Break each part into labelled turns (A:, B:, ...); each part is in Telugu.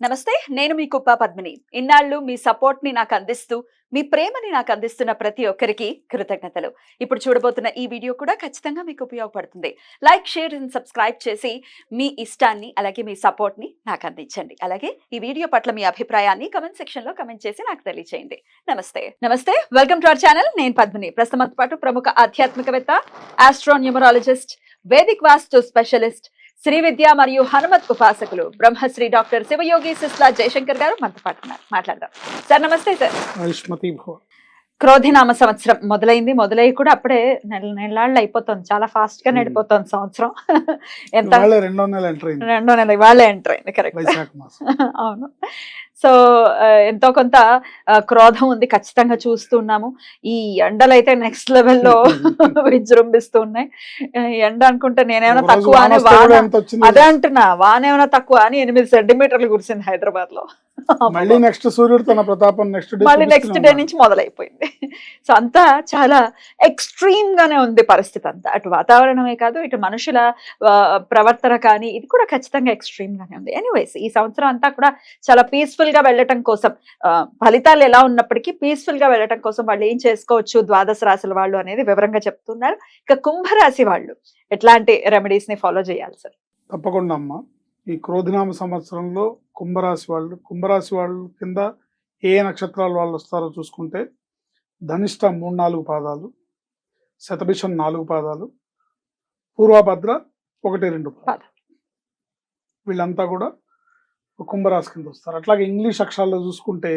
A: నమస్తే, నేను మీ కుప్ప పద్మిని. ఇన్నాళ్ళు మీ సపోర్ట్‌ని నాకు అందిస్తూ, మీ ప్రేమని నాకు అందిస్తున్న ప్రతి ఒక్కరికి కృతజ్ఞతలు. ఇప్పుడు చూడబోతున్న ఈ వీడియో కూడా ఖచ్చితంగా మీకు ఉపయోగపడుతుంది. లైక్, షేర్ అండ్ సబ్స్క్రైబ్ చేసి మీ ఇష్టాన్ని అలాగే మీ సపోర్ట్‌ని నాకు అందించండి. అలాగే ఈ వీడియో పట్ల మీ అభిప్రాయాన్ని కామెంట్ సెక్షన్‌లో కామెంట్ చేసి నాకు తెలియజేయండి. నమస్తే. Welcome to our channel. నేను పద్మిని. ప్రస్తుతంతో పాటు ప్రముఖ ఆధ్యాత్మికవేత్త, ఆస్ట్రోన్యూమరాలజిస్ట్, వేదిక్ వాస్తు స్పెషలిస్ట్, శ్రీ విద్య మరియు హనుమత్ ఉపాసకులు బ్రహ్మశ్రీ డాక్టర్ శివయోగి సిస్లా జయశంకర్ గారు మనతో పాటు మాట్లాడదాం. సార్ నమస్తే. సార్ క్రోధినామ సంవత్సరం మొదలై కూడా అప్పుడే నెలలు అయిపోతుంది. చాలా ఫాస్ట్ గా నడిపోతుంది సంవత్సరం. ఎంత రెండో నెల ఇవాళ ఎంటర్ అయింది. కరెక్ట్. అవును. సో ఎంతో కొంత క్రోధం ఉంది, ఖచ్చితంగా చూస్తున్నాము. ఈ ఎండలు అయితే నెక్స్ట్ లెవెల్లో విజృంభిస్తూ ఉన్నాయి. ఎండ అనుకుంటే నేనేమైనా తక్కువ అని అదే అంటున్నా, వానేమైనా తక్కువ అని 8 సెంటీమీటర్లు కురిసింది హైదరాబాద్ లో.
B: మళ్ళీ నెక్స్ట్ సూర్యుడు తన ప్రతాపం
A: నెక్స్ట్ డే నుంచి మొదలైపోయింది. సో అంతా చాలా ఎక్స్ట్రీమ్ గానే ఉంది పరిస్థితి అంతా. అటు వాతావరణమే కాదు, ఇటు మనుషుల ప్రవర్తన కానీ ఇది కూడా ఖచ్చితంగా ఎక్స్ట్రీమ్ గానే ఉంది. ఎనీవేస్, ఈ సంవత్సరం అంతా కూడా చాలా పీస్ఫుల్ గా వెళ్ళటం కోసం, ఫలితాలు ఎలా ఉన్నప్పటికీ పీస్ఫుల్ గా వెళ్ళటం కోసం వాళ్ళు ఏం చేసుకోవచ్చు ద్వాదశ రాశుల వాళ్ళు అనేది వివరంగా చెప్తున్నారు. ఇక కుంభరాశి వాళ్ళు ఎట్లాంటి రెమెడీస్ ని ఫాలో చేయాలి సార్?
B: తప్పకుండా అమ్మా. ఈ క్రోధినామ సంవత్సరంలో కుంభరాశి వాళ్ళు కింద ఏ నక్షత్రాల వాళ్ళు వస్తారో చూసుకుంటే ధనిష్ట 3-4 పాదాలు, శతభిషం 4 పాదాలు, పూర్వభద్ర 1-2 పాదాలు, వీళ్ళంతా కూడా కుంభరాశి కింద వస్తారు. అట్లాగే ఇంగ్లీష్ అక్షరాల్లో చూసుకుంటే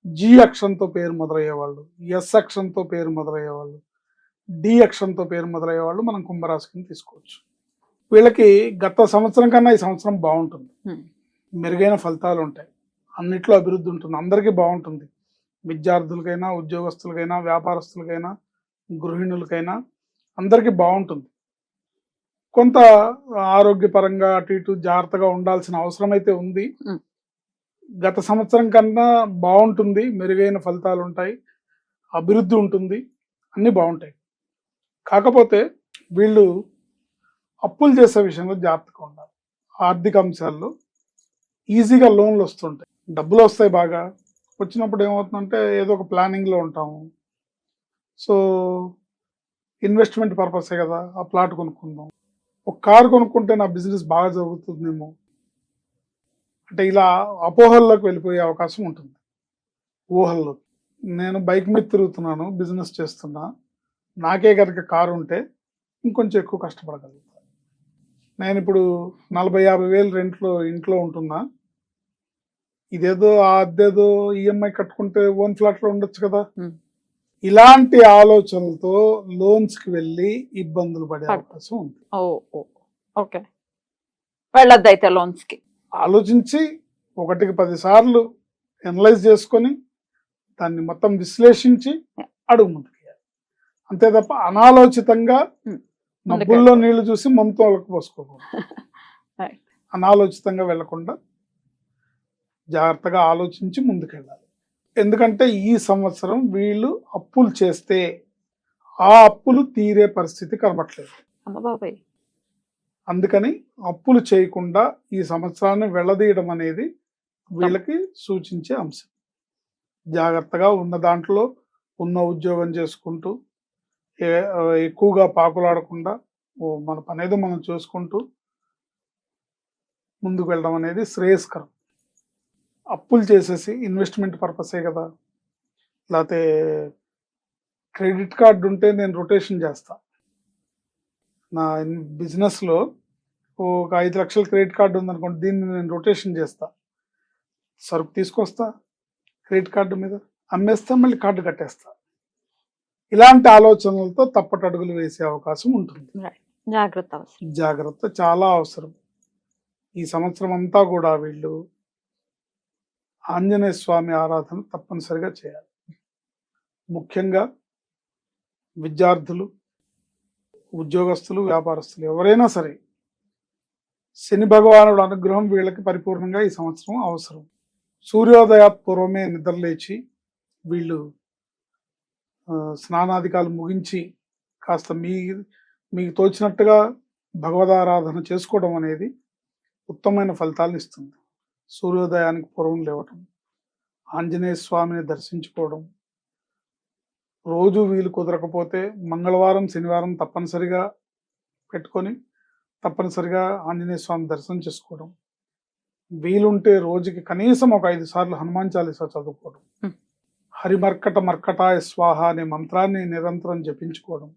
B: జి అక్షరంతో పేరు మొదలయ్యేవాళ్ళు, ఎస్ అక్షరంతో పేరు మొదలయ్యేవాళ్ళు, డి అక్షరంతో పేరు మొదలయ్యేవాళ్ళు మనం కుంభరాశి కింద తీసుకోవచ్చు. వీళ్ళకి గత సంవత్సరం కన్నా ఈ సంవత్సరం బాగుంటుంది. మెరుగైన ఫలితాలు ఉంటాయి, అన్నిట్లో అభివృద్ధి ఉంటుంది, అందరికీ బాగుంటుంది. విద్యార్థులకైనా, ఉద్యోగస్తులకైనా, వ్యాపారస్తులకైనా, గృహిణులకైనా అందరికీ బాగుంటుంది. కొంత ఆరోగ్యపరంగా అటు ఇటు జాగ్రత్తగా ఉండాల్సిన అవసరం అయితే ఉంది. గత సంవత్సరం కన్నా బాగుంటుంది, మెరుగైన ఫలితాలు ఉంటాయి, అభివృద్ధి ఉంటుంది, అన్నీ బాగుంటాయి. కాకపోతే వీళ్ళు అప్పులు చేసే విషయంలో జాగ్రత్తగా ఉండాలి. ఆర్థిక అంశాల్లో ఈజీగా లోన్లు వస్తుంటాయి, డబ్బులు వస్తాయి. బాగా వచ్చినప్పుడు ఏమవుతుందంటే ఏదో ఒక ప్లానింగ్లో ఉంటాము. సో ఇన్వెస్ట్మెంట్ పర్పసే కదా, ఆ ప్లాట్ కొనుక్కుందాం, ఒక కారు కొనుక్కుంటే నా బిజినెస్ బాగా జరుగుతుందేమో అంటే ఇలా అపోహల్లోకి వెళ్ళిపోయే అవకాశం ఉంటుంది. ఊహల్లో నేను బైక్ మీద తిరుగుతున్నాను, బిజినెస్ చేస్తున్నా, నాకే కనుక కారు ఉంటే ఇంకొంచెం ఎక్కువ కష్టపడగలుగుతాను. నేను ఇప్పుడు 40-50 వేలు ఇంట్లో ఉంటున్నా, ఇదేదో అదేదో ఈఎంఐ కట్టుకుంటే ఓన్ ఫ్లాట్లో ఉండొచ్చు కదా. ఇలాంటి ఆలోచనలతో లోన్స్ కి వెళ్ళి ఇబ్బందులు పడే అవకాశం ఉంది.
A: ఓకే, వెళ్ళొద్దైతే లోన్స్ కి.
B: ఆలోచించి 1-10 సార్లు ఎనలైజ్ చేసుకొని దాన్ని మొత్తం విశ్లేషించి అడుగు ముందుకెళ్ళాలి. అంతే తప్ప అనాలోచితంగా మబ్బుల్లో నీళ్లు చూసి మమతోలకు పోసుకోకూడదు. అనాలోచితంగా వెళ్లకుండా జాగ్రత్తగా ఆలోచించి ముందుకెళ్ళాలి. ఎందుకంటే ఈ సంవత్సరం వీళ్ళు అప్పులు చేస్తే ఆ అప్పులు తీరే పరిస్థితి కనబట్లేదు. అందుకని అప్పులు చేయకుండా ఈ సంవత్సరాన్ని వెళ్ళదీయడం అనేది వీళ్ళకి సూచించే అంశం. జాగ్రత్తగా ఉన్న దాంట్లో ఉన్న ఉద్యోగం చేసుకుంటూ ఎక్కువగా పాకులాడకుండా మన పనేదో మనం చూసుకుంటూ ముందుకు వెళ్ళడం అనేది శ్రేయస్కరం. అప్పులు చేసేసి ఇన్వెస్ట్మెంట్ పర్పసే కదా, లేకపోతే క్రెడిట్ కార్డు ఉంటే నేను రొటేషన్ చేస్తా, నా బిజినెస్లో ఒక 5 లక్షల క్రెడిట్ కార్డు ఉందనుకోండి, దీన్ని నేను రొటేషన్ చేస్తా, సరుకు తీసుకొస్తా, క్రెడిట్ కార్డు మీద అమ్మేస్తా, మళ్ళీ కార్డు కట్టేస్తా. ఇలాంటి ఆలోచనలతో తప్పటడుగులు వేసే అవకాశం ఉంటుంది. జాగ్రత్త చాలా అవసరం. ఈ సంవత్సరం అంతా కూడా వీళ్ళు ఆంజనేయ స్వామి ఆరాధన తప్పనిసరిగా చేయాలి. ముఖ్యంగా విద్యార్థులు, ఉద్యోగస్తులు, వ్యాపారస్తులు ఎవరైనా సరే శని భగవానుడు అనుగ్రహం వీళ్ళకి పరిపూర్ణంగా ఈ సంవత్సరం అవసరం. సూర్యోదయ పూర్వమే నిద్రలేచి వీళ్ళు స్నానాధికాలు ముగించి కాస్త మీకు తోచినట్టుగా భగవదారాధన చేసుకోవడం అనేది ఉత్తమమైన ఫలితాలను ఇస్తుంది. సూర్యోదయానికి పూర్వం లేవటం, ఆంజనేయ స్వామిని దర్శించుకోవడం, రోజు వీలు కుదరకపోతే మంగళవారం శనివారం తప్పనిసరిగా పెట్టుకొని తప్పనిసరిగా ఆంజనేయ స్వామి దర్శనం చేసుకోవడం, వీలుంటే రోజుకి కనీసం ఒక 5 సార్లు హనుమాన్ చాలీసా చదువుకోవడం, హరిమర్కట మర్కటాయ స్వాహ అనే మంత్రాన్ని నిరంతరం జపించుకోవడం,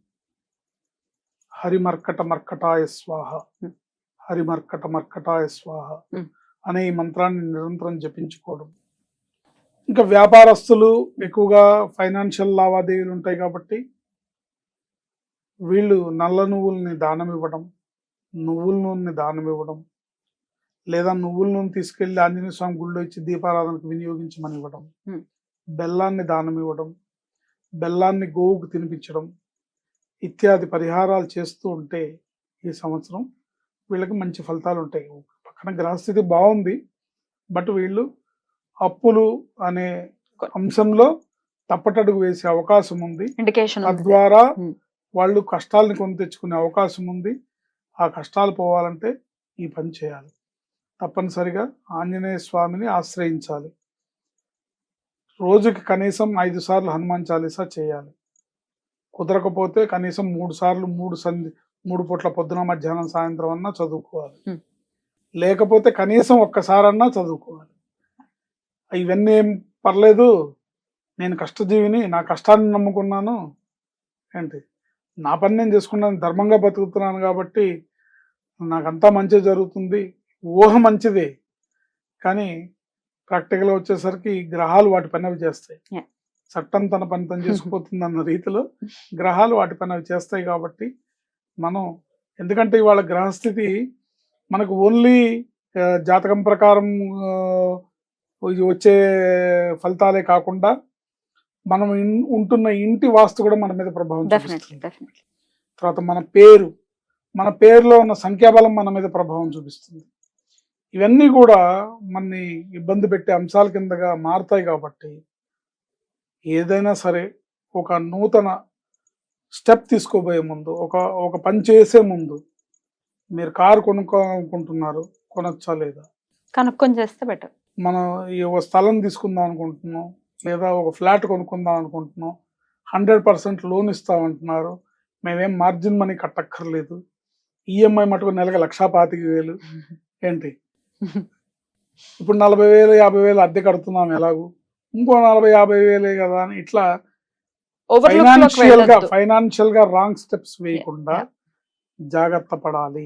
B: హరిమర్కట మర్కటాయ స్వాహ, హరిమర్కట మర్కటాయ స్వాహ అనే ఈ మంత్రాన్ని నిరంతరం జపించుకోవడం. ఇంకా వ్యాపారస్తులు ఎక్కువగా ఫైనాన్షియల్ లావాదేవీలు ఉంటాయి కాబట్టి వీళ్ళు నల్ల నువ్వుల్ని దానం ఇవ్వడం, నువ్వుల నూనెని దానం ఇవ్వడం, లేదా నువ్వుల నూనె తీసుకెళ్లి ఆంజనేయ స్వామి గుళ్ళో ఇచ్చి దీపారాధనకు వినియోగించమని ఇవ్వడం, బెల్లాన్ని దానం ఇవ్వడం, బెల్లాన్ని గోవుకు తినిపించడం ఇత్యాది పరిహారాలు చేస్తూ ఉంటే ఈ సంవత్సరం వీళ్ళకి మంచి ఫలితాలు ఉంటాయి. పక్కన గ్రహస్థితి బాగుంది, బట్ వీళ్ళు అప్పులు అనే అంశంలో తప్పటడుగు వేసే అవకాశం ఉంది. తద్వారా వాళ్ళు కష్టాలను కొని తెచ్చుకునే అవకాశం ఉంది. ఆ కష్టాలు పోవాలంటే ఈ పని చేయాలి. తప్పనిసరిగా ఆంజనేయ స్వామిని ఆశ్రయించాలి. రోజుకి కనీసం 5 సార్లు హనుమాన్ చాలీసా చేయాలి. కుదరకపోతే కనీసం 3 సార్లు 3 పూట్ల పొద్దున మధ్యాహ్నం సాయంత్రం అన్నా చదువుకోవాలి. లేకపోతే కనీసం ఒక్కసారన్నా చదువుకోవాలి. ఇవన్నీ ఏం పర్లేదు, నేను కష్టజీవిని, నా కష్టాన్ని నమ్ముకున్నాను, ఏంటి నా పని నేను చేసుకున్నాను, ధర్మంగా బతుకుతున్నాను కాబట్టి నాకంతా మంచి జరుగుతుంది, ఊహ మంచిదే. కానీ ప్రాక్టికల్గా వచ్చేసరికి గ్రహాలు వాటి పని అవి చేస్తాయి. చట్టం తన పని తను చేసుకుపోతుంది అన్న రీతిలో గ్రహాలు వాటి పని అవి చేస్తాయి. కాబట్టి మనం, ఎందుకంటే ఇవాళ గ్రహస్థితి మనకు ఓన్లీ జాతకం ప్రకారం వచ్చే ఫలితాలే కాకుండా మనం ఉంటున్న ఇంటి వాస్తు కూడా మన మీద ప్రభావం చూపిస్తుంది. తర్వాత మన పేరులో ఉన్న సంఖ్యాబలం మన మీద ప్రభావం చూపిస్తుంది. ఇవన్నీ కూడా మనని ఇబ్బంది పెట్టే అంశాల కిందగా మారుతాయి. కాబట్టి ఏదైనా సరే ఒక నూతన స్టెప్ తీసుకోబోయే ముందు, ఒక పని చేసే ముందు, మీరు కారు కొనుక్కోవాలనుకుంటున్నారు, కొనొచ్చా లేదా
A: కనుక్కొని చేస్తే బెటర్.
B: మనం ఒక స్థలం తీసుకుందాం అనుకుంటున్నాం, లేదా ఒక ఫ్లాట్ కొనుక్కుందాం అనుకుంటున్నాం, 100% లోన్ ఇస్తామంటున్నారు, మేమేం మార్జిన్ మనీ కట్టక్కర్లేదు, ఈఎంఐ మటుకు నెలకు 1,25,000 ఏంటి, ఇప్పుడు 40,000 50,000 అద్దె కడుతున్నాం, ఎలాగూ ఇంకో 40,000 50,000 కదా అని ఇట్లా ఫైనాన్షియల్ గా రాంగ్ స్టెప్స్ వేయకుండా జాగ్రత్త పడాలి.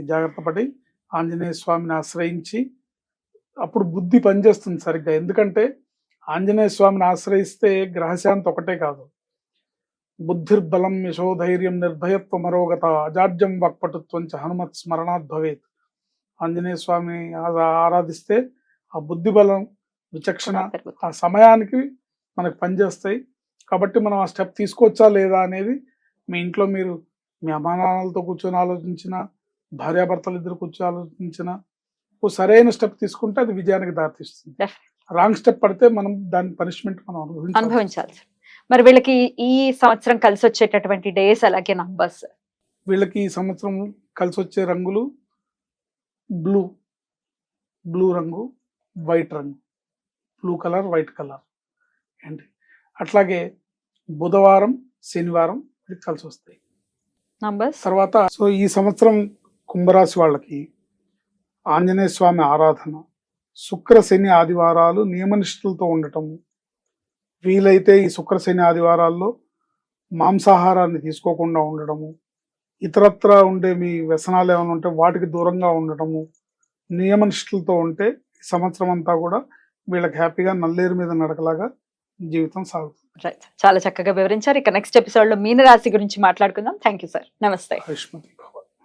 B: జాగ్రత్త పడి ఆంజనేయ స్వామిని ఆశ్రయించి అప్పుడు బుద్ధి పనిచేస్తుంది సరిగ్గా. ఎందుకంటే ఆంజనేయ స్వామిని ఆశ్రయిస్తే గ్రహశాంతి ఒకటే కాదు, బుద్ధిర్బలం యశోధైర్యం నిర్భయత్వ మరోగత అజాడ్యం వాక్పటుత్వం చ హనుమత్ స్మరణాత్ భవేత్. ఆంజనేయ స్వామిని ఆరాధిస్తే ఆ బుద్ధి బలం, విచక్షణ ఆ సమయానికి మనకు పనిచేస్తాయి. కాబట్టి మనం ఆ స్టెప్ తీసుకోవచ్చా లేదా అనేది మీ ఇంట్లో మీరు మీ అమ్మానాన్నలతో కూర్చొని ఆలోచించిన, భార్యాభర్తలు ఇద్దరు కూర్చొని ఆలోచించిన ఓ సరైన స్టెప్ తీసుకుంటే అది విజయానికి దారితీస్తుంది. రాంగ్ స్టెప్ పడితే మనం దాని పనిష్మెంట్ మనం
A: అనుభవించాలి. మరి వీళ్ళకి ఈ సంవత్సరం కలిసి వచ్చేటటువంటి డేస్, అలాగే నంబర్స్?
B: వీళ్ళకి ఈ సంవత్సరం కలిసి వచ్చే రంగులు బ్లూ రంగు, వైట్ రంగు, బ్లూ కలర్, వైట్ కలర్ ఏంటి. అట్లాగే బుధవారం శనివారం కలిసి వస్తాయి
A: నంబర్స్.
B: తర్వాత ఈ సంవత్సరం కుంభరాశి వాళ్ళకి ఆంజనేయ స్వామి ఆరాధన, శుక్ర శని ఆదివారాలు నియమనిష్టలతో ఉండటము, వీలైతే ఈ శుక్ర శని ఆదివారాల్లో మాంసాహారాన్ని తీసుకోకుండా ఉండడము, ఇతరత్ర ఉండే మీ వ్యసనాలు ఏమైనా ఉంటే వాటికి దూరంగా ఉండటము, నియమనిష్టలతో ఉంటే ఈ సంవత్సరం అంతా కూడా వీళ్ళకి హ్యాపీగా నల్లేరు మీద నడకలాగా జీవితం సాగుతుంది.
A: చాలా చక్కగా వివరించారు. ఇక నెక్స్ట్ ఎపిసోడ్ లో మీనరాశి గురించి మాట్లాడుకుందాం. Thank you sir. నమస్తే.